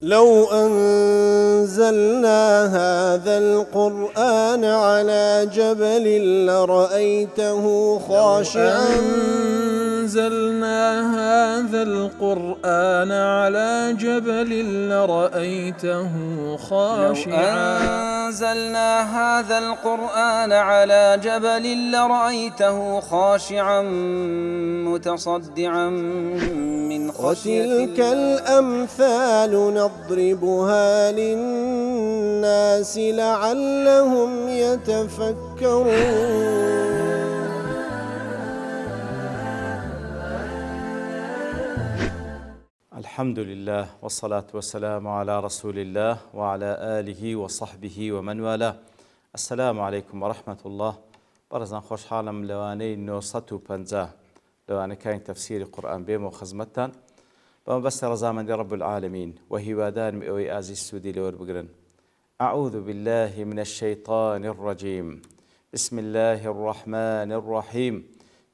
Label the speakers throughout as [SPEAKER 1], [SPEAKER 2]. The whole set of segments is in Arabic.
[SPEAKER 1] لو أنزلنا هذا القرآن على جبل لرأيته خاشعا
[SPEAKER 2] أنزلنا هذا القرآن على جبل لرأيته خاشعا
[SPEAKER 3] أنزلنا هذا القرآن على جبل لرأيته خاشعا متصدعا من خشية
[SPEAKER 1] وتلك الأمثال نضربها للناس لعلهم يتفكرون.
[SPEAKER 4] الحمد لله والصلاة والسلام على رسول الله وعلى آله وصحبه ومن والاه. السلام عليكم ورحمة الله. برزان خوش حالم لواني 950 لواني كاين تفسير القرآن بيم وخزمتان بما بس رزامن رب العالمين وهي وادان مئوي آزي السودي لور بقرن. أعوذ بالله من الشيطان الرجيم. بسم الله الرحمن الرحيم.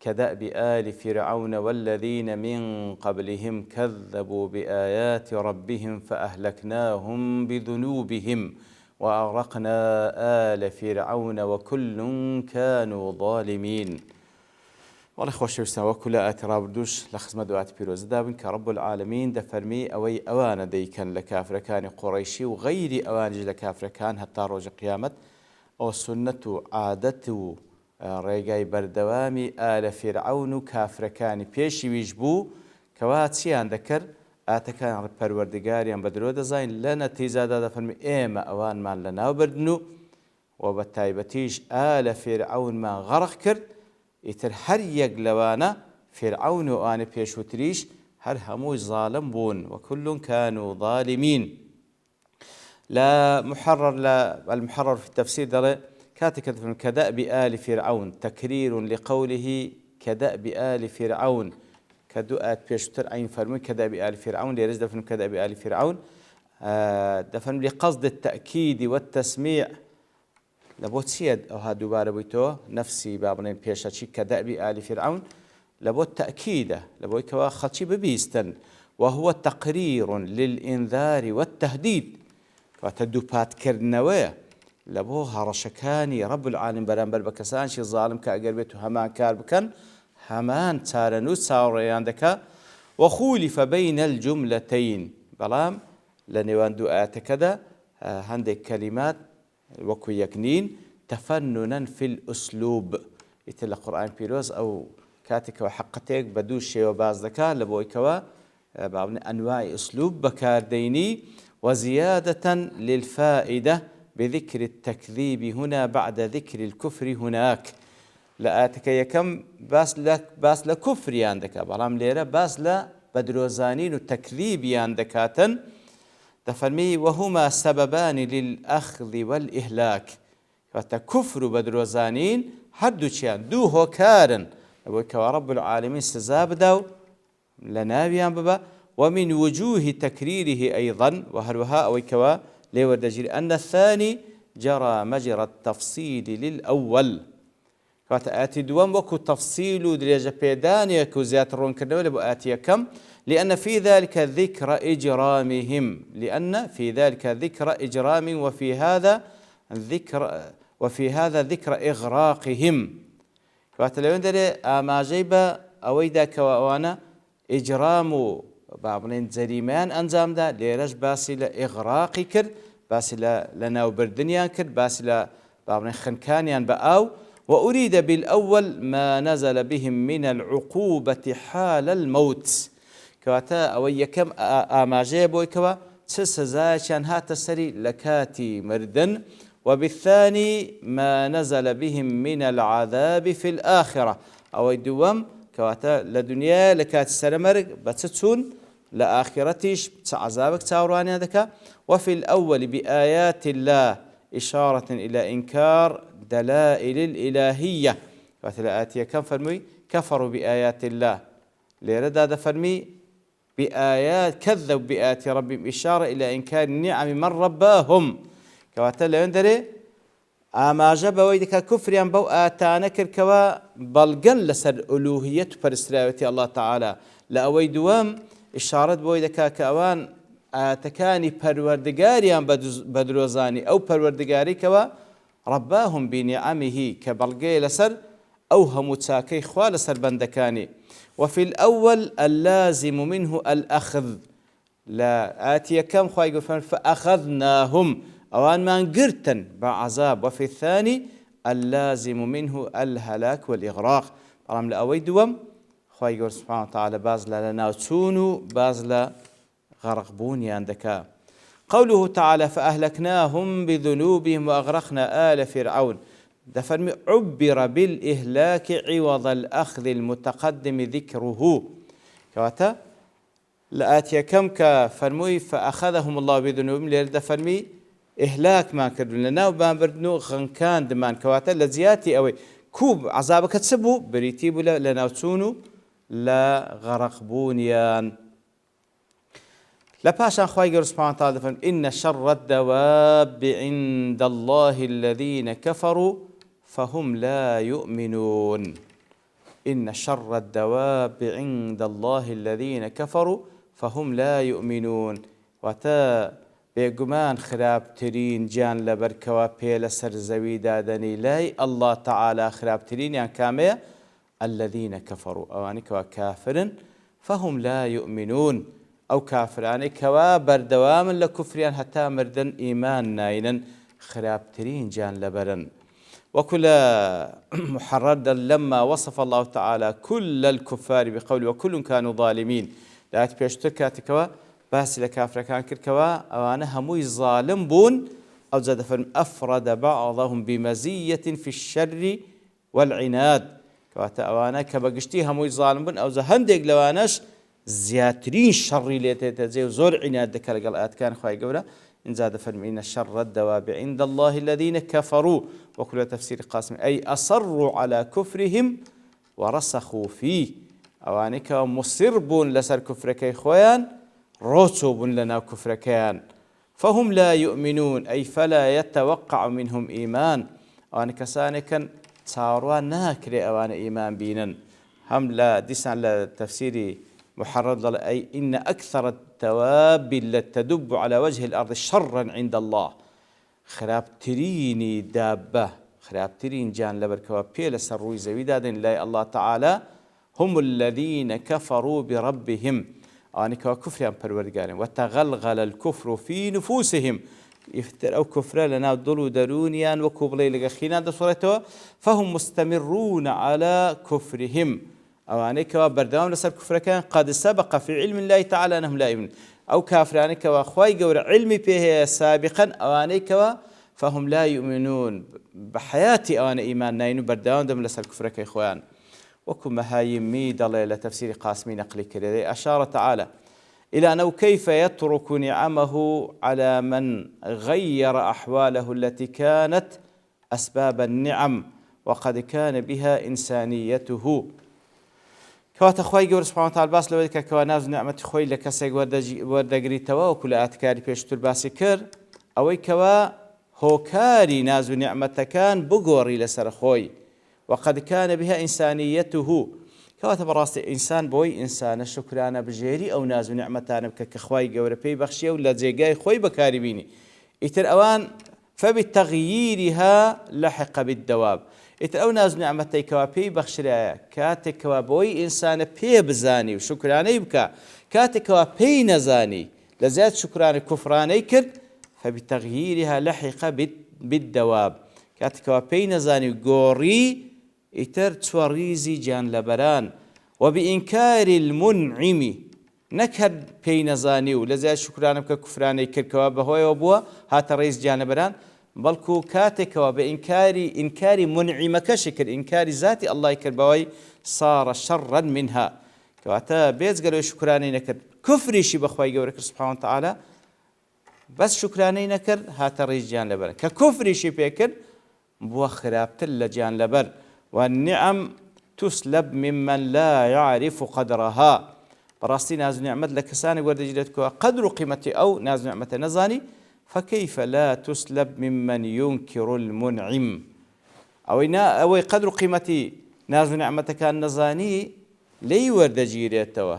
[SPEAKER 4] كدأب آل فرعون والذين من قبلهم كذبوا بآيات ربهم فأهلكناهم بذنوبهم وأغرقنا آل فرعون وكل كانوا ظالمين. والله خوش وستان وكل آت رابردوش لخزمة دوات بيروز دابن كرب العالمين دفرمي أوي أوان ديكن لكافركان قريشي وغير أوانج لكافركان حتى روج قيامت أو سنة عادته ڕێگای بەردەوامی ئالە فیرعەون و کافرەکانی پێشیویش بوو کەوا چیان دەکرد ئاتەکان پەروەردگاریان بە درۆ دەزاین لە نەتیجادا دەفەرمی ئێمە ئەوانمان لەناو بردن و بە تایبەتیش ئالە فیرعەونمان غەرق کرد. ئیتر هەر یەک لەوانە فیرعەون و ئەوانە پێشووتریش هەر هەمووی زاڵم بوون وكل كانوا ظالمين. لا المحرر في التفسير دەڵێ كاتك كدأب آل فرعون تكرير لقوله كدأب آل فرعون كدؤات بيشتر عين فرمي كدأب آل فرعون ليرز دفن كدأب آل فرعون دفن لقصد التأكيد والتسميع لبوت سيد أو هادو باربيتو نفسي بابنين بيشتشي كدأب آل فرعون لبوت تأكيده لبوت كوا خلشي ببيستن وهو تقرير للإنذار والتهديد وتدوبات كرنويه لبو هرشكاني رب العالمين برانبر بكسانشي ظالم كأجر بيتو همان كار بكن همان تارنو ساوريان دكا. وخولف بين الجملتين بلام لنوان دعاء كذا هندك كلمات وكو يكنين تفننا في الأسلوب يتل القرآن بيروز أو كاتك وحقتك بدوش شيء وباز دكا لبو كوا بعض أنواع أسلوب بكار ديني وزيادة للفائدة بذكر التكذيب هنا بعد ذكر الكفر هناك. لآتك يكم باس لكفر عندك بلام ليرة باس لبدروزانين التكذيب عندكاتن تفرمي وهما سببان للأخذ والإهلاك. فتكفر بدروزانين حدو شيان دو هو كارن وكوا رب العالمين سزاب داو لنابيان ببا. ومن وجوه تكريره أيضا وهروها وكوا ليوردجير أن الثاني جرى مجرى التفصيل للأول. فآتي دوام وكو تفصيل درجة بيدانيا كوزيات الرون كرنوال بآتي كم لأن في ذلك ذكر إجرامهم لأن في ذلك ذكر إجرام وفي هذا ذكر إغراقهم. فاتلون دري آما جيبا أويدا كواوانا إجرام بابنين زريمان أنزام دا ليرج باسي لإغراقي كر باسي لناو بردنيان كر باسي لبابنين خنكانيان بآو. وأريد بالأول ما نزل بهم من العقوبة حال الموت كواتا أوي كم آماجي بوي كوا تسزايشان هات السري لكاتي مردن. وبالثاني ما نزل بهم من العذاب في الآخرة أوي دوام كواتا لدنيا لكات السرمرق بتتسون لآخرتش عذابك تاوراني هذاك. وفي الأول بآيات الله إشارة إلى إنكار دلائل الإلهية. فتلاتي كم فرمي كفروا بآيات الله ليرد هذا فرمي بآيات كذبوا بآيات ربهم إشارة إلى إنكار النعم من رباهم. كواتل يندري أما جب ويدك كفر بو آتانا كركوا بلغن لسر ألوهية فرسراوتي الله تعالى لأوي دوام إشارة بويدك كأوان ئاتەکانی پەروەردگاریان بە درۆزانی ئەو پەروەردگاریکەوە ڕەباهم بینیعەمیهی کە بەڵگەیە لەسەر ئەو هەموو چاکەی خوا لەسەر بەندەکانی وفي الأول اللازم منه الأخذ لا آتي كم خواهي فأخذناهم أوان من قرتن بعذاب وفي الثاني اللازم منه الهلاك والإغراق طالما لأوي دوم خواهي سبحانه وتعالى بازلا لنا تسونو بازلا غرقبون ياندكا قوله تعالى فأهلكناهم بذنوبهم وأغرقنا آل فرعون دفرمي عبر بالإهلاك عوض الأخذ المتقدم ذكره كواتا لآتي كم كفرموي فأخذهم الله بذنوبهم لير دفرمي إهلاك ما كردون لنا وبان بردنو غنكان دمان كواتا لزياتي أوي كوب عذابك تسبو بريتيبو لنا وتسونو لا غرق بونيان لباشان خواهي قرر سبحانه وتعالى دفرمي إن شر الدواب عند الله الذين كفروا فهم لا يؤمنون إن شر الدواب عند الله الذين كفروا فهم لا يؤمنون واتا بيقمان خراب ترين جان لبركوا بيلا سرزوي دادني لاي الله تعالى خراب ترين يعني كامية الذين كفروا أواني كوا كافر فهم لا يؤمنون أو كافراني كوا بردوام لكفريان حتى مردن إيمان ناينا خراب ترين جان لبرن وكل محرر لما وصف الله تعالى كل الكفار بقوله وكل كانوا ظالمين لا تبيشتر كاتكوا بس لكافر كان كركوا أوانا هموي ظالم بون أو زاد فرم أفرد بعضهم بمزية في الشر والعناد كواتا أوانا كبقشتي هموي ظالم بون أو زهندق لوانش زياترين شر ليتزي وزور عناد ذكر قال كان خواهي قولا إن زاد فرم إن شر الدواب عند الله الذين كفروا وكل تفسير قاسم أي أصروا على كفرهم ورسخوا فيه أوانك مصربون لسر كفرك إخوان رتب لنا كفركان فهم لا يؤمنون أي فلا يتوقع منهم إيمان أوانك سانكا صاروا ناكري أوان إيمان بينا هم لا ديسان لتفسير محرر أي إن أكثر الدواب التي تدب على وجه الأرض شرا عند الله خرابتريني دابة خرابترين جان لبركوا بيل سروي زويدادن لا الله تعالى هم الذين كفروا بربهم أنك كفرهم پروردگارهم وتغلغل الكفر في نفوسهم يفتروا كفر لنا ضلوا درونيا وكبلي لغخينا دصورته فهم مستمرون على كفرهم أنك بردوام لسر كفر كان قد سبق في علم الله تعالى أنهم لا يؤمنون أو كافر أنك وأخواي قول علمي به سابقا أنك فهم لا يؤمنون بحياتي أنا إيمان ناين بردوام دم لسر كفر كإخوان وكما هاي ميد الله إلى تفسير قاسمين نقلي كذا أشار تعالى إلى أنه كيف يترك نعمه على من غير أحواله التي كانت أسباب النعم وقد كان بها إنسانيته كوات أخوي جور سبحانه وتعالى باس لو ذيك كواناز نعمة خوي لكسيق وردقري توا وكل أتكاري بيشتر باسكر أوي كوا هو كاري ناز نعمة كان بقوري لسر خوي وقد كان بها إنسانيته كواتب راسي إنسان بوي إنسان شكرانا بجيري أو ناز نعمتان كخواي جور بي بخشية ولا زيجاي خوي بكاري بيني إتر أوان فبتغييرها لحق بالدواب إتر أو ناز نعمتي كوابي بخشريا كاتك كوابوي إنسان بي بزاني وشكرانا يبكى كاتك كوابي نزاني لزياد شكرانا كفراني كرد فبتغييرها لحق بالدواب كاتك كوابي نزاني وقوري إتر توريزي جان لبران وبإنكار المنعم نكر بين زانيو لزياد شكرانا كفراني كركوابه هو وبوا هات رئيس جان لبران بلكو كاتك وبإنكار منعم كشكر إنكار ذاتي الله يكربوي صار شرا منها كواتا بيز قالوا شكراني نكر كفري شي بخواي قورك سبحانه وتعالى بس شكراني نكر هات رئيس جان لبران ككفري شي بيكر بوا خرابت لجان لبر والنعم تسلب ممن لا يعرف قدرها براستي ناز نعمت لكساني ورد جلتك قدر قيمتي أو ناز نعمة نزاني فكيف لا تسلب ممن ينكر المنعم أو قدر قيمتي ناز نعمة كان نزاني لي ورد جيريتوا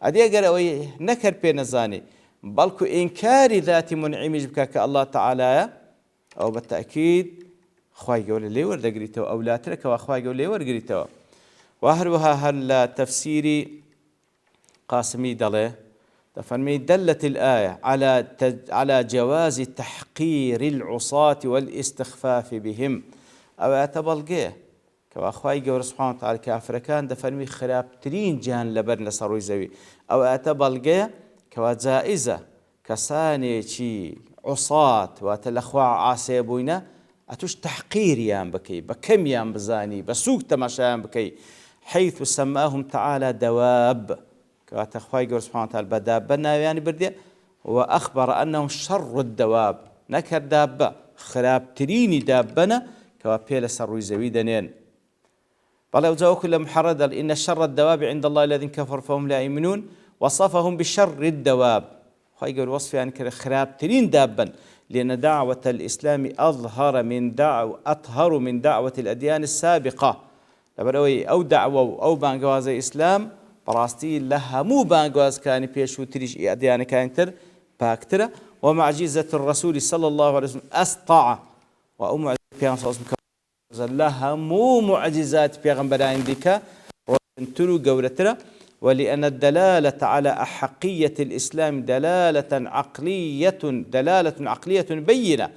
[SPEAKER 4] ئەدێگەر ئەوەی نەکرد پێ نەزانێ بەڵکو ئینکاری ذاتی منعیمیش بکە کە ئەڵڵا تەعالایە ئەو بەتەئکید خوای گەورە لێ وەردەگریتەوە ئەولاترە کەوا خوای گەورە لێ وەرگریتەوە. وهروها هل تفسيري قاسمي دله تفرمي دلت الآية على جواز تحقير العصاة والاستخفاف بهم أو أتبلغيه كوا أخوي جور سبحانه وتعالى كافر كان دفرمي خرابترين جان لبرنا صاروي زوي أو أتبلغيه كوا جائزة كساني شي عصاة واتلخوا عاسيبوينا أتوش تحقير يام بكي بكم يام بزاني بسوق تماشيان بكي حيث سماهم تعالى دواب كأتخوي جور سبحانه وتعالى بدابنا يعني بردي وأخبر أنهم شر الدواب نكر دابة خرابترين دابنا كوابيل سروي زويدنين بل وجاءوا كل محرد إن شر الدواب عند الله الذين كفروا فهم لا يؤمنون وصفهم بشر الدواب خوي جور وصف يعني خرابترين دابا لأن دعوة الإسلام أطهر من دعوة الأديان السابقة لبروي أو دعوة أو بانجواز الإسلام براستي لها مو بانجواز كان بيشو تريج أديان كانتر باكترة ومعجزة الرسول صلى الله عليه وسلم أسطع وأم لها مو معجزات بيغمبرين ديكا وانتروا قولتنا ولأن الدلالة على أحقية الإسلام دلالة عقلية بينة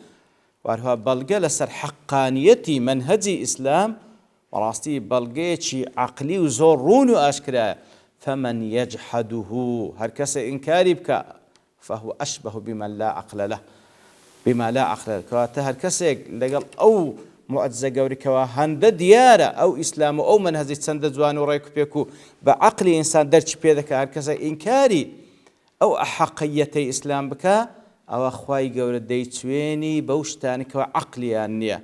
[SPEAKER 4] وهو بلغة لسر حقانية منهج إسلام وراستي بلغيتشي عقلي وزورون وأشكرا فمن يجحده هركس إنكاري بك فهو أشبه بمن لا عقل له بما لا عقل له كواتا هركس لقل أو معجزة قوري كوا هند ديارة أو إسلام أو منهج سند زوان ورايكو بيكو بعقل إنسان درش بيدك هركس إنكاري أو أحقية إسلام بك أو أخواي قوري ديتويني بوشتاني كوا عقلي النية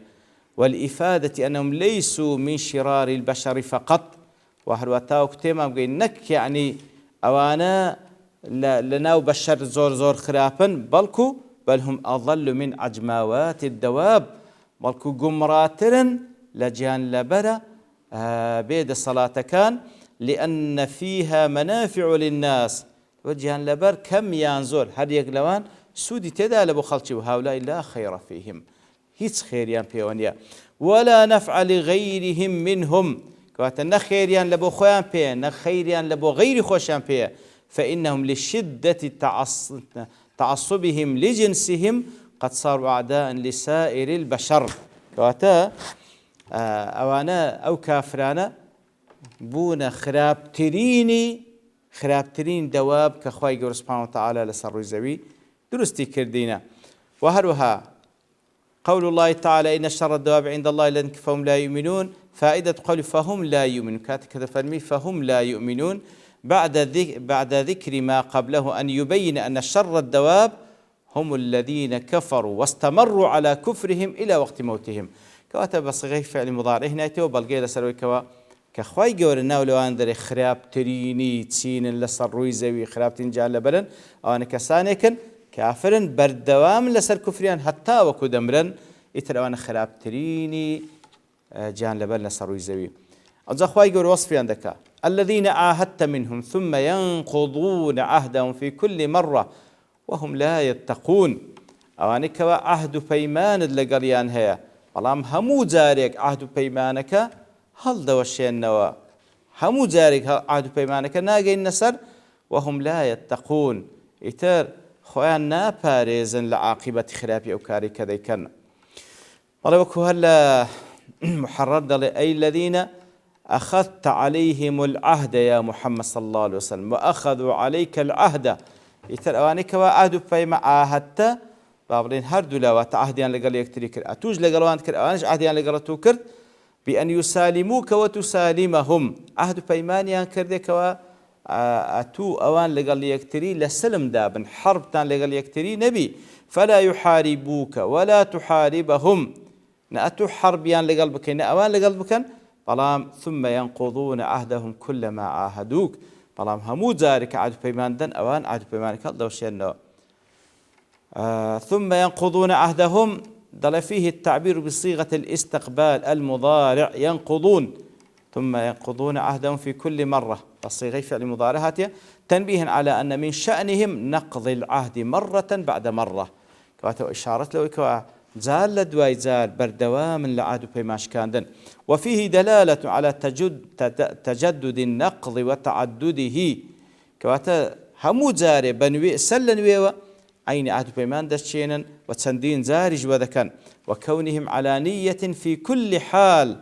[SPEAKER 4] والإفادة أنهم ليسوا من شرار البشر فقط وهرواتاو كتيما بقين نك يعني أوانا لناو بشر زور خرافا بل هم أضل من عجماوات الدواب بلكو قمراترن لجان لبرا بيد الصلاة كان لأن فيها منافع للناس وجهان لبر كم ينزور هل يقلوان سودي تدا لبو خلشي وهؤلاء لا خير فيهم هيتس خيريان بيوانيا ولا نفع لغيرهم منهم كواتا نخيريان لبو خوان بيه نخيريان لبو غير خوشان بيه فإنهم لشدة تعصبهم لجنسهم قد صاروا أعداء لسائر البشر كواتا أوانا أو كافرانا بونا خرابترين دواب كخواي قول سبحانه وتعالى لسر زوي درستي كردينا وهروها قول الله تعالى إن شر الدواب عند الله الذين فهم لا يؤمنون فائدة قول فهم لا يؤمنون كذا فرمي فهم لا يؤمنون بعد ذكر ما قبله أن يبين أن شر الدواب هم الذين كفروا واستمروا على كفرهم إلى وقت موتهم كاتب صيغة فعل مضارع هنا وبلغي لسروي كوا كخواي جورنا ولو أندر خراب تريني تسين لسروي زوي خراب تنجال لبلن أو أنا كسانكن كافرن بردوام لسر كفريان حتى وكدمرن يترى أنا خراب تريني جان لبلن سروي زوي أخواي جور وصفي عندك الذين عاهدت منهم ثم ينقضون عهدهم في كل مرة وهم لا يتقون أواني كوا عهد بيمان لقريان هيا والله همو جاريك عهد بيمانك هل دوشين نوا همو جاريك عهد بيمانك ناقي النسر وهم لا يتقون إتر خواننا باريزن لعاقبة خرابي أو كاري كذا كان والله وكو هلا محرر أي الذين أخذت عليهم العهد يا محمد صلى الله عليه وسلم وأخذوا عليك العهد يترأوانك وعهد فيما عاهدت بابلين هردو لوات عهديان لقال يكتري كر أتوج لقالوان كر أوانش عهديان لقال توكر بأن يسالموك وتسالمهم عهد فيمانيان كردك أتو أوان لقال يكتري لسلم دابن حرب تان لقال يكتري نبي فلا يحاربوك ولا تحاربهم نأتو حربيان لقال بكين أوان لقال بكين بلام ثم ينقضون عهدهم كلما عاهدوك بلام همو جارك عهد بيمان دن أوان عهد بيمانك الله شيئا ثم ينقضون عهدهم دل فيه التعبير بصيغة الاستقبال المضارع ينقضون ثم ينقضون عهدهم في كل مرة كصيغة فعل مضارعة تنبيه على أن من شأنهم نقض العهد مرة بعد مرة كواتو إشارة له كوا زال لدواي زال بردوام لعهد بيماش كاندن وفيه دلالة على تجدد النقض وتعدده كواتا همو زاري بنوي سلن ويوا عين عهد بيمان دشينا وتسندين زارج وذكن وكونهم على نية في كل حال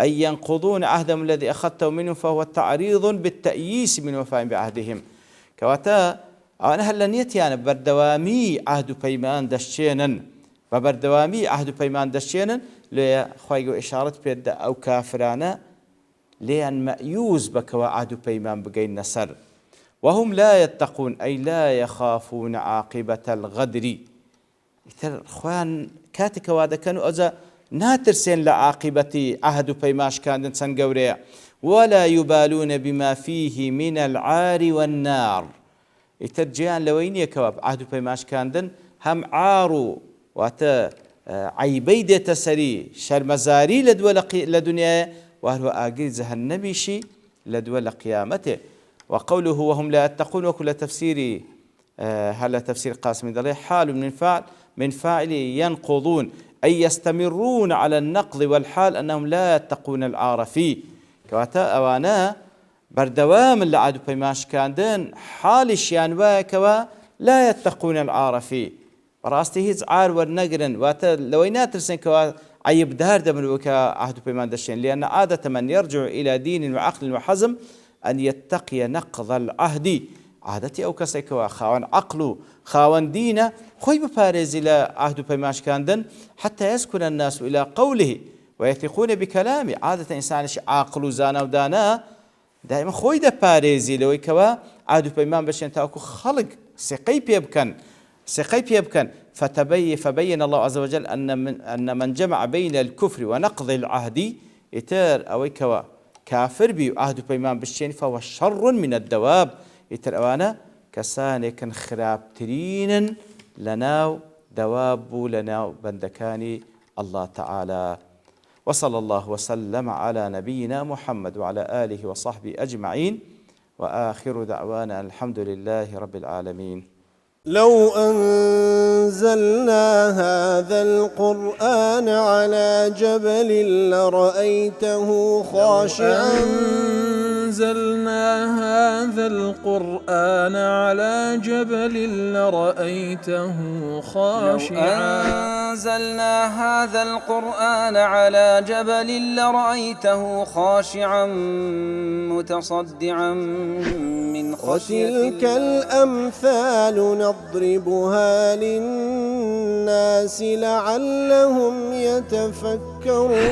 [SPEAKER 4] أن ينقضون عهدهم الذي أخذته منهم فهو تعريض بالتأييس من وفاء بعهدهم كواتا أنا هلا نيتي يعني بردوامي عهد بيمان دشينا وبردوامي عهد بيمان دشينا لخويو إشارة بيد أو كافرانا لأن مأيوز بكوا عهد بيمان بقين نسر وهم لا يتقون أي لا يخافون عاقبة الغدر خوان كاتك وادا كانوا أزا ناترسين لعاقبة عهد بيماش كان سنقوريا ولا يبالون بما فيه من العار والنار يترجيان لويني كواب عهد بيماش كاندن هم عارو واتا عيبيدة تسري شرمزاري لدنيا وهو آقل زهنمي شي لدول قيامته وقوله وهم لا يتقون وكل تفسير هل تفسير قاسم دليل حال من فاعل ينقضون أي يستمرون على النقض والحال أنهم لا يتقون العار فيه كواتا أوانا بردوام اللي عادوا بيماش كاندن حال شيان كوا لا يتقون العار فيه براستي هيز عار والنقرن واتا لوينات رسن كوا عيب دار دمن وكا عهد بيمان دشين لأن عادة من يرجع إلى دين وعقل وحزم أن يتقي نقض العهد عادتي أو كسيكوا خاوان عقله خاوان دينه خوي ببارز إلى عهد بيماش كاندن حتى يسكن الناس إلى قوله ويثقون بكلامه عادة إنسان عاقل زانا ودانا دائما خوي ده بارزي لو يكوا عهد بيمان بشين تاكو خلق سقي بيبكن فبين الله عز وجل أن من جمع بين الكفر ونقض العهد يتر أو يكوا كافر بي عهد بيمان بشين فهو شر من الدواب يتر أوانا كساني كان خراب ترين لناو دواب لناو بندكاني الله تعالى وصلى الله وسلم على نبينا محمد وعلى آله وصحبه أجمعين وآخر دعوانا الحمد لله رب العالمين.
[SPEAKER 1] لو أنزلنا هذا القرآن على جبل لرأيته خاشعا
[SPEAKER 2] أنزلنا هذا القرآن على جبل لرأيته خاشعا
[SPEAKER 3] أنزلنا هذا القرآن على جبل لرأيته خاشعا متصدعا من خشية الله
[SPEAKER 1] وتلك الأمثال نضربها للناس لعلهم يتفكرون